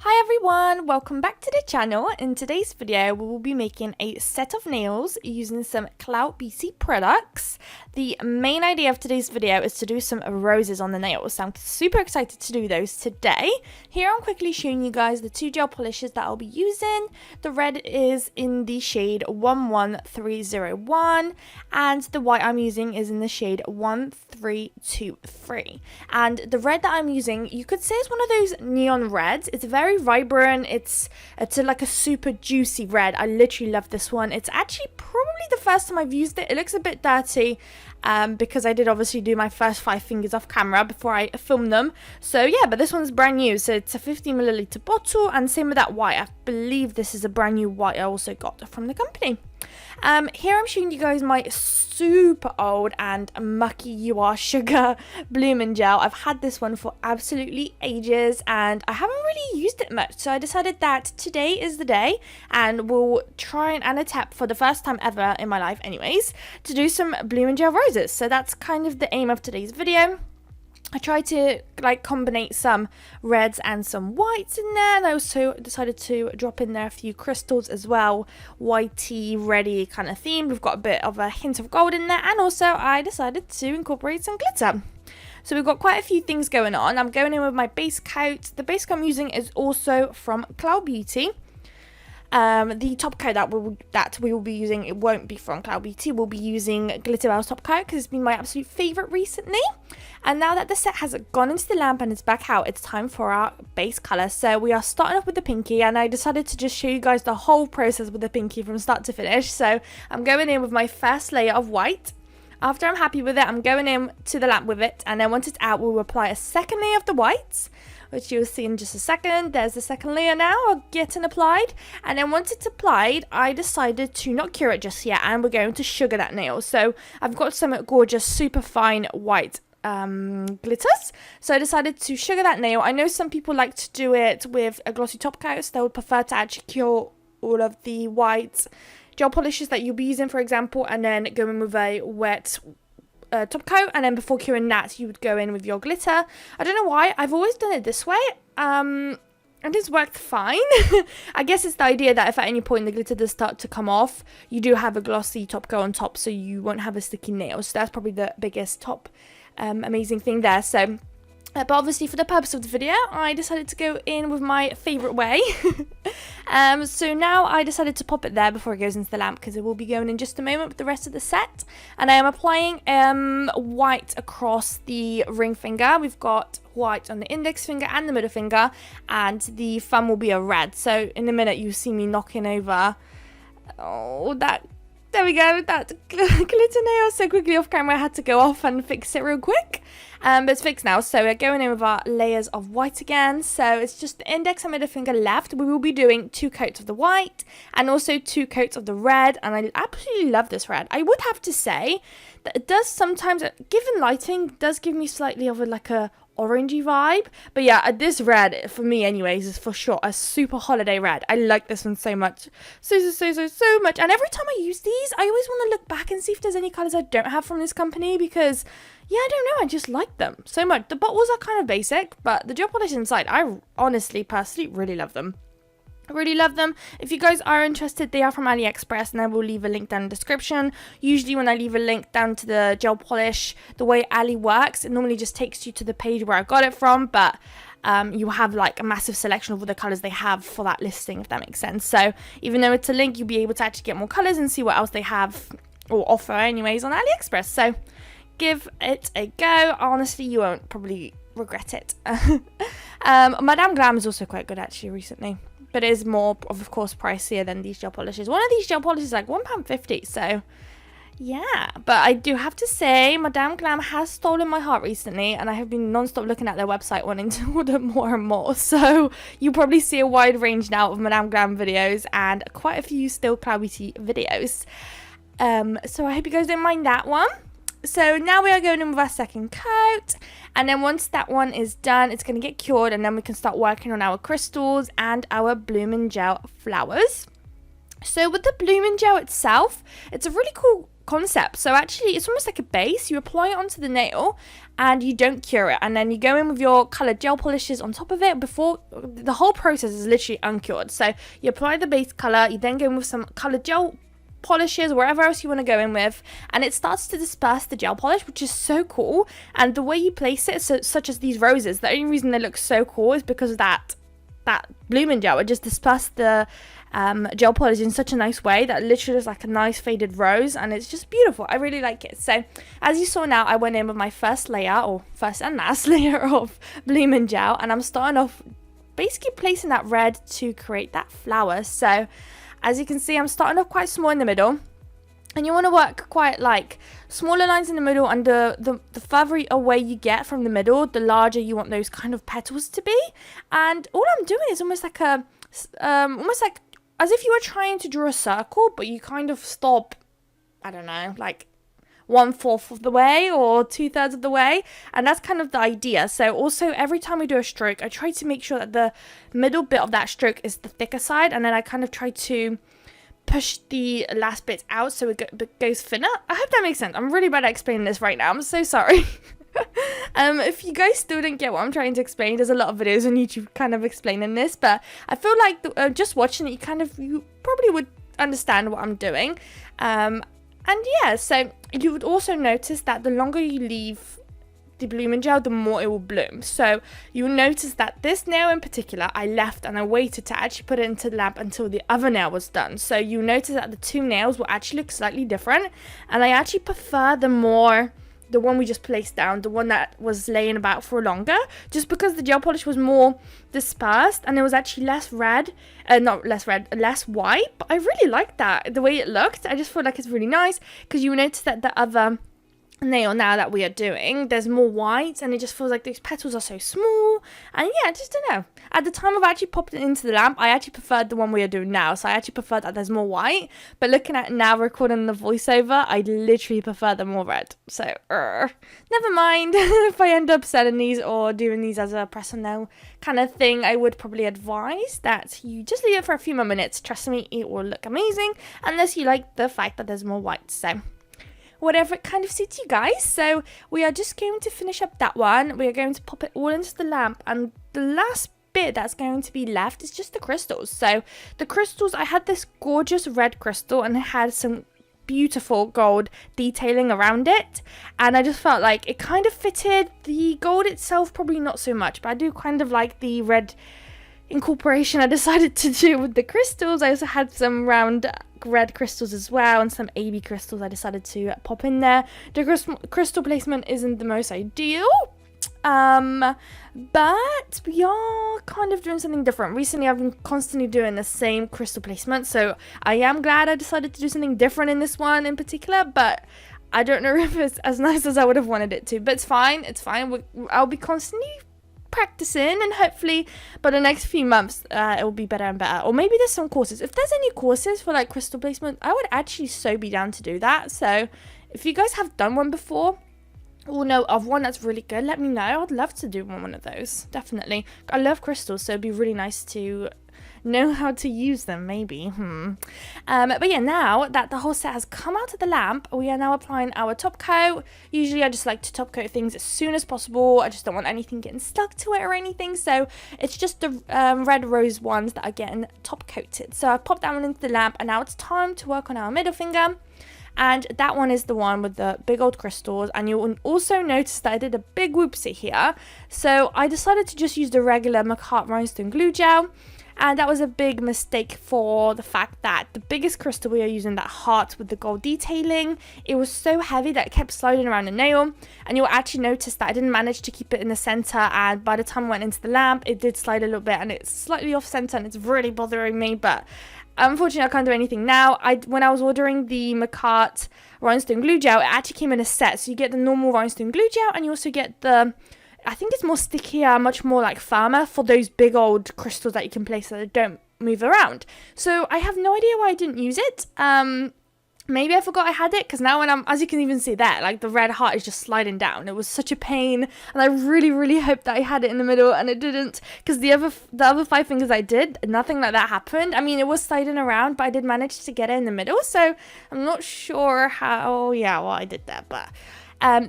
Hi everyone, welcome back to the channel. In today's video we will be making a set of nails using some Clou products. The main idea of today's video is to do some roses on the nails, so I'm super excited to do those today. Here I'm quickly showing you guys the two gel polishes that I'll be using. The red is in the shade 11301 and the white I'm using is in the shade 1323. And the red that I'm using, you could say is one of those neon reds. It's very vibrant. It's like a super juicy red. I literally love this one. It's actually probably the first time I've used it. It looks a bit dirty because I did obviously do my first 5 fingers off camera before I filmed them. So yeah, but this one's brand new. So it's a 50 milliliter bottle, and same with that white. I believe this is a brand new white I also got from the company. Here I'm showing you guys my super old and mucky You Are Sugar blooming gel. I've had this one for absolutely ages and I haven't really used it much, so I decided that today is the day and we'll try and attempt for the first time ever in my life anyways to do some blooming gel roses. So that's kind of the aim of today's video. I tried to combine some reds and some whites in there, and I also decided to drop in there a few crystals as well, whitey, reddy kind of theme. We've got a bit of a hint of gold in there, and also I decided to incorporate some glitter. So we've got quite a few things going on. I'm going in with my base coat. The base coat I'm using is also from Clou. The top coat that we will be using, it won't be from Clou. We'll be using Glitter Bells top coat because it's been my absolute favourite recently. And now that the set has gone into the lamp and it's back out, it's time for our base colour. So we are starting off with the pinky, and I decided to just show you guys the whole process with the pinky from start to finish. So I'm going in with my first layer of white. After I'm happy with it, I'm going in to the lamp with it, and then once it's out, we'll apply a second layer of the whites, which you'll see in just a second. There's the second layer now getting applied, and then once it's applied, I decided to not cure it just yet, and we're going to sugar that nail. So I've got some gorgeous super fine white glitters, so I decided to sugar that nail. I know some people like to do it with a glossy top coat, so they would prefer to actually cure all of the white gel polishes that you'll be using, for example, and then go in with a wet top coat, and then before curing that you would go in with your glitter. I don't know why, I've always done it this way, and it's worked fine. I guess it's the idea that if at any point the glitter does start to come off, you do have a glossy top coat on top, so you won't have a sticky nail. So that's probably the biggest amazing thing there. So but obviously for the purpose of the video, I decided to go in with my favourite way. So now I decided to pop it there before it goes into the lamp, because it will be going in just a moment with the rest of the set. And I am applying white across the ring finger. We've got white on the index finger and the middle finger, and the thumb will be a red. So in a minute you see me knocking over there we go, that glitter nail so quickly off camera. I had to go off and fix it real quick. But it's fixed now, so we're going in with our layers of white again. So it's just the index and middle finger left. We will be doing 2 coats of the white and also 2 coats of the red, and I absolutely love this red. I would have to say that it does sometimes, given lighting, does give me slightly of a orangey vibe. But yeah, this red, for me anyways, is for sure a super holiday red. I like this one so much. So much. And every time I use these, I always want to look back and see if there's any colours I don't have from this company, because yeah, I don't know, I just like them so much. The bottles are kind of basic, but the gel polish inside, I honestly, personally, really love them. I really love them. If you guys are interested, they are from AliExpress, and I will leave a link down in the description. Usually when I leave a link down to the gel polish, the way Ali works, it normally just takes you to the page where I got it from, but you have a massive selection of all the colours they have for that listing, if that makes sense. So even though it's a link, you'll be able to actually get more colours and see what else they have or offer anyways on AliExpress. So give it a go. Honestly, you won't probably regret it. Madame Glam is also quite good actually recently, but it is more, of course, pricier than these gel polishes. One of these gel polishes is like £1.50, so yeah. But I do have to say, Madame Glam has stolen my heart recently, and I have been non-stop looking at their website wanting to order more and more. So you probably see a wide range now of Madame Glam videos and quite a few still Clou videos. So I hope you guys don't mind that one. So now we are going in with our second coat, and then once that one is done, it's going to get cured, and then we can start working on our crystals and our blooming gel flowers. So with the blooming gel itself, it's a really cool concept. So actually, it's almost like a base. You apply it onto the nail and you don't cure it. And then you go in with your coloured gel polishes on top of it. Before, the whole process is literally uncured. So you apply the base colour, you then go in with some coloured gel polishes, wherever else you want to go in with, and it starts to disperse the gel polish, which is so cool. And the way you place it, so such as these roses, the only reason they look so cool is because of that blooming gel. It just dispersed the gel polish in such a nice way that literally is like a nice faded rose, and it's just beautiful. I really like it. So as you saw now, I went in with my first layer, or first and last layer of blooming gel, and I'm starting off basically placing that red to create that flower. So as you can see, I'm starting off quite small in the middle, and you want to work quite like smaller lines in the middle, and the further away you get from the middle, the larger you want those kind of petals to be. And all I'm doing is almost like as if you were trying to draw a circle, but you kind of stop, I don't know, like 1/4 of the way or 2/3 of the way, and that's kind of the idea. So also every time we do a stroke, I try to make sure that the middle bit of that stroke is the thicker side, and then I kind of try to push the last bit out so it goes thinner. I hope that makes sense. I'm really bad at explaining this right now. I'm so sorry. If you guys still didn't get what I'm trying to explain, there's a lot of videos on YouTube kind of explaining this, but I feel like just watching it, you probably would understand what I'm doing. And yeah, so you would also notice that the longer you leave the blooming gel, the more it will bloom. So you'll notice that this nail in particular, I left and I waited to actually put it into the lamp until the other nail was done. So you'll notice that the two nails will actually look slightly different, and I actually prefer the one we just placed down, the one that was laying about for longer, just because the gel polish was more dispersed and it was actually less white. But I really like that, the way it looked. I just feel like it's really nice, because you notice that the other nail now that we are doing, there's more white, and it just feels like these petals are so small. And yeah, I just don't know. At the time of actually popping it into the lamp, I actually preferred the one we are doing now. So I actually prefer that there's more white. But looking at now, recording the voiceover, I literally prefer the more red. So never mind. If I end up selling these or doing these as a press on nail kind of thing, I would probably advise that you just leave it for a few more minutes. Trust me, it will look amazing, unless you like the fact that there's more white. So whatever it kind of suits you guys. So we are just going to finish up that one. We are going to pop it all into the lamp, and the last bit that's going to be left is just the crystals. So the crystals, I had this gorgeous red crystal, and it had some beautiful gold detailing around it, and I just felt like it kind of fitted. The gold itself probably not so much, but I do kind of like the red incorporation I decided to do with the crystals. I also had some round red crystals as well, and some AB crystals I decided to pop in there. The crystal placement isn't the most ideal, but we are kind of doing something different. Recently I've been constantly doing the same crystal placement, so I am glad I decided to do something different in this one in particular, but I don't know if it's as nice as I would have wanted it to. But it's fine. I'll be constantly practicing, and hopefully by the next few months it will be better and better. Or maybe there's some courses. If there's any courses for like crystal placement, I would actually so be down to do that. So if you guys have done one before or know of one that's really good, let me know. I'd love to do one of those, definitely. I love crystals, so it'd be really nice to know how to use them, maybe. But yeah, now that the whole set has come out of the lamp, we are now applying our top coat. Usually I just like to top coat things as soon as possible. I just don't want anything getting stuck to it or anything, so it's just the red rose ones that are getting top coated. So I popped that one into the lamp, and now it's time to work on our middle finger. And that one is the one with the big old crystals. And you'll also notice that I did a big whoopsie here, so I decided to just use the regular McCart rhinestone glue gel. And that was a big mistake for the fact that the biggest crystal we are using, that heart with the gold detailing, it was so heavy that it kept sliding around the nail. And you'll actually notice that I didn't manage to keep it in the center, and by the time I went into the lamp, it did slide a little bit, and it's slightly off center, and it's really bothering me. But unfortunately, I can't do anything now. When I was ordering the McCart rhinestone glue gel, it actually came in a set. So you get the normal rhinestone glue gel, and you also get the, I think it's more stickier, much more like firmer for those big old crystals that you can place so they don't move around. So I have no idea why I didn't use it. Maybe I forgot I had it, because now when as you can even see there, like the red heart is just sliding down. It was such a pain, and I really, really hoped that I had it in the middle, and it didn't, because the other 5 fingers I did, nothing like that happened. I mean, it was sliding around, but I did manage to get it in the middle, so I'm not sure how, yeah, well, I did that, but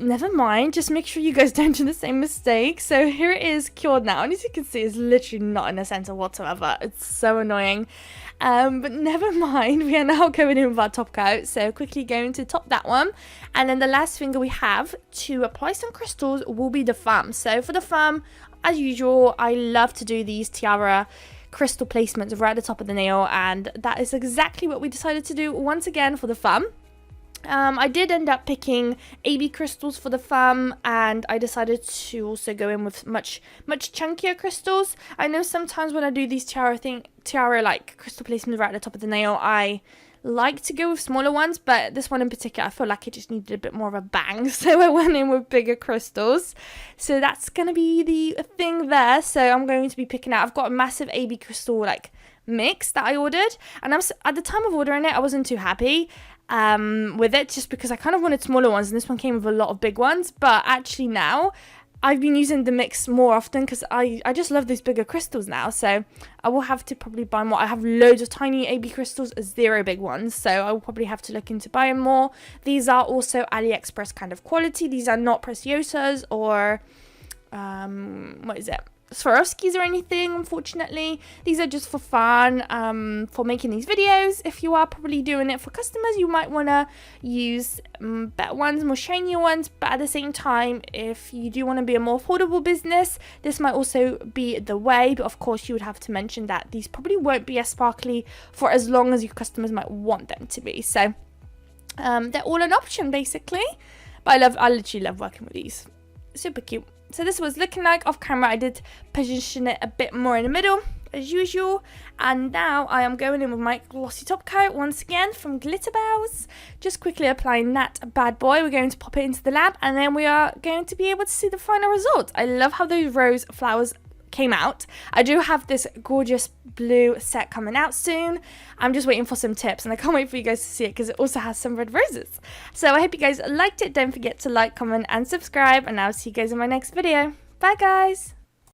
never mind. Just make sure you guys don't do the same mistake. So here it is cured now, and as you can see, it's literally not in the center whatsoever. It's so annoying. But never mind, we are now going in with our top coat, so quickly going to top that one, and then the last finger we have to apply some crystals will be the thumb. So for the thumb, as usual, I love to do these tiara crystal placements right at the top of the nail, and that is exactly what we decided to do once again for the thumb. I did end up picking AB crystals for the thumb, and I decided to also go in with much chunkier crystals. I know sometimes when I do these tiara like crystal placements right at the top of the nail, I like to go with smaller ones, but this one in particular, I feel like it just needed a bit more of a bang, so I went in with bigger crystals. So that's gonna be the thing there. So I'm going to be picking out, I've got a massive AB crystal like mix that I ordered, and at the time of ordering it, I wasn't too happy with it, just because I kind of wanted smaller ones, and this one came with a lot of big ones. But actually now I've been using the mix more often, because I just love these bigger crystals now, so I will have to probably buy more. I have loads of tiny AB crystals, 0 big ones, so I will probably have to look into buying more. These are also AliExpress kind of quality. These are not Preciosas or what is it, Swarovskis or anything, unfortunately. These are just for fun, for making these videos. If you are probably doing it for customers, you might want to use better ones, more shinier ones, but at the same time, if you do want to be a more affordable business, this might also be the way. But of course, you would have to mention that these probably won't be as sparkly for as long as your customers might want them to be. So they're all an option basically, but I literally love working with these. Super cute. So this was looking like off camera. I did position it a bit more in the middle as usual, and now I am going in with my glossy top coat once again from Glitterbows. Just quickly applying that bad boy. We're going to pop it into the lab, and then we are going to be able to see the final result. I love how those rose flowers came out. I do have this gorgeous blue set coming out soon. I'm just waiting for some tips, and I can't wait for you guys to see it, because it also has some red roses. So I hope you guys liked it. Don't forget to like, comment and subscribe, and I'll see you guys in my next video. Bye guys.